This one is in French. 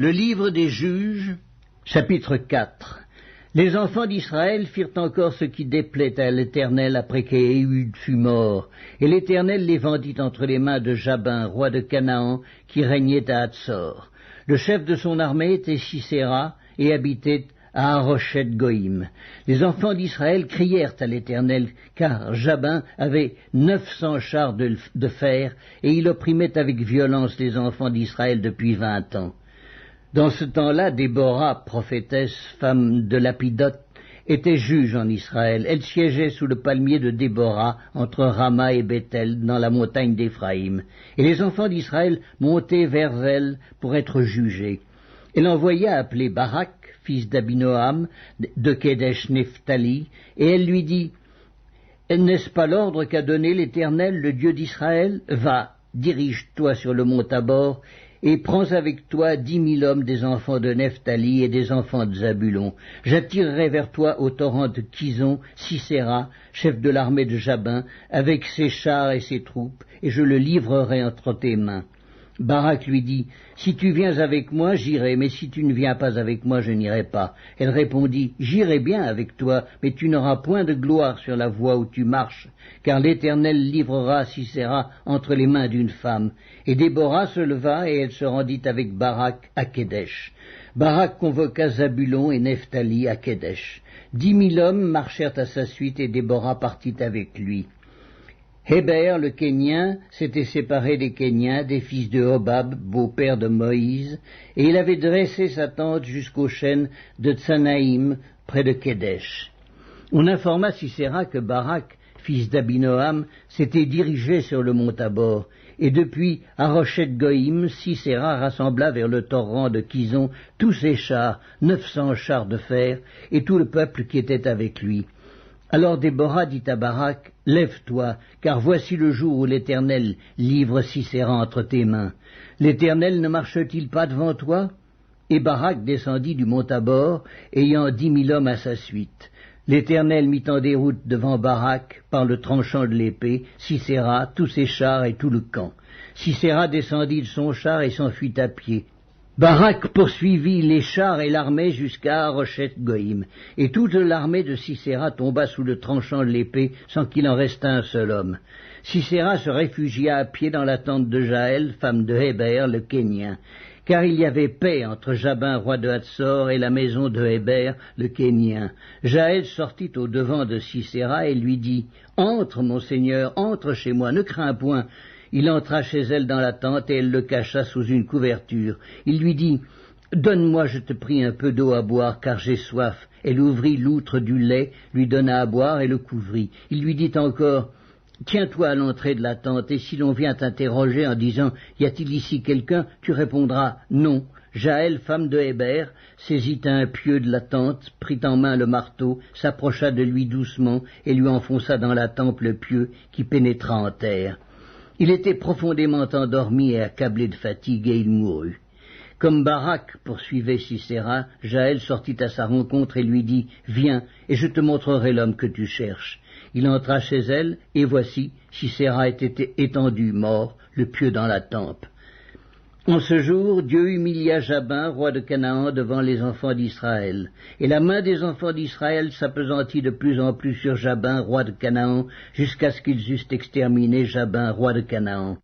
Le livre des Juges, chapitre 4. Les enfants d'Israël firent encore ce qui déplaît à l'Éternel après qu'Éhud fut mort, et l'Éternel les vendit entre les mains de Jabin, roi de Canaan, qui régnait à Hatzor. Le chef de son armée était Sisera, et habitait à Haroshet-Goïm. Les enfants d'Israël crièrent à l'Éternel, car Jabin avait 900 chars de fer, et il opprimait avec violence les enfants d'Israël depuis 20 ans. Dans ce temps-là, Déborah, prophétesse, femme de Lapidoth, était juge en Israël. Elle siégeait sous le palmier de Déborah, entre Rama et Bethel, dans la montagne d'Éphraïm. Et les enfants d'Israël montaient vers elle pour être jugés. Elle envoya appeler Barak, fils d'Abinoam, de Kedesh Nephtali, et elle lui dit, « N'est-ce pas l'ordre qu'a donné l'Éternel, le Dieu d'Israël? Va, dirige-toi sur le mont Tabor, et prends avec toi 10 000 hommes des enfants de Nephtali et des enfants de Zabulon. J'attirerai vers toi au torrent de Kison Sisera, chef de l'armée de Jabin, avec ses chars et ses troupes, et je le livrerai entre tes mains. » Barak lui dit, « Si tu viens avec moi, j'irai, mais si tu ne viens pas avec moi, je n'irai pas. » Elle répondit, « J'irai bien avec toi, mais tu n'auras point de gloire sur la voie où tu marches, car l'Éternel livrera Sisera entre les mains d'une femme. » Et Déborah se leva, et elle se rendit avec Barak à Kedesh. Barak convoqua Zabulon et Nephtali à Kedesh. 10 000 hommes marchèrent à sa suite, et Déborah partit avec lui. Héber, le Kénien, s'était séparé des Kéniens, des fils de Hobab, beau-père de Moïse, et il avait dressé sa tente jusqu'aux chênes de Tsanaïm, près de Kedesh. On informa Sisera que Barak, fils d'Abinoam, s'était dirigé sur le mont Tabor, et depuis Haroshet-Goïm, Sisera rassembla vers le torrent de Kison tous ses chars, 900 chars de fer, et tout le peuple qui était avec lui. Alors Déborah dit à Barak, « Lève-toi, car voici le jour où l'Éternel livre Sisera entre tes mains. L'Éternel ne marche-t-il pas devant toi ?» Et Barak descendit du mont Tabor, ayant 10 000 hommes à sa suite. L'Éternel mit en déroute devant Barak, par le tranchant de l'épée, Sisera, tous ses chars et tout le camp. Sisera descendit de son char et s'enfuit à pied. Barak poursuivit les chars et l'armée jusqu'à Haroshet-Goïm, et toute l'armée de Sisera tomba sous le tranchant de l'épée sans qu'il en restât un seul homme. Sisera se réfugia à pied dans la tente de Jaël, femme de Héber, le Kénien, car il y avait paix entre Jabin, roi de Hatzor, et la maison de Héber, le Kénien. Jaël sortit au devant de Sisera et lui dit, « Entre, mon seigneur, entre chez moi, ne crains point. » Il entra chez elle dans la tente et elle le cacha sous une couverture. Il lui dit, « Donne-moi, je te prie, un peu d'eau à boire, car j'ai soif. » Elle ouvrit l'outre du lait, lui donna à boire et le couvrit. Il lui dit encore, « Tiens-toi à l'entrée de la tente, et si l'on vient t'interroger en disant, « Y a-t-il ici quelqu'un ?» tu répondras, « Non. » Jaël, femme de Héber, saisit un pieu de la tente, prit en main le marteau, s'approcha de lui doucement et lui enfonça dans la tempe le pieu qui pénétra en terre. Il était profondément endormi et accablé de fatigue, et il mourut. Comme Barak poursuivait Sisera, Jaël sortit à sa rencontre et lui dit, « Viens, et je te montrerai l'homme que tu cherches. » Il entra chez elle, et voici, Sisera était étendu, mort, le pieu dans la tempe. En ce jour, Dieu humilia Jabin, roi de Canaan, devant les enfants d'Israël. Et la main des enfants d'Israël s'appesantit de plus en plus sur Jabin, roi de Canaan, jusqu'à ce qu'ils eussent exterminé Jabin, roi de Canaan.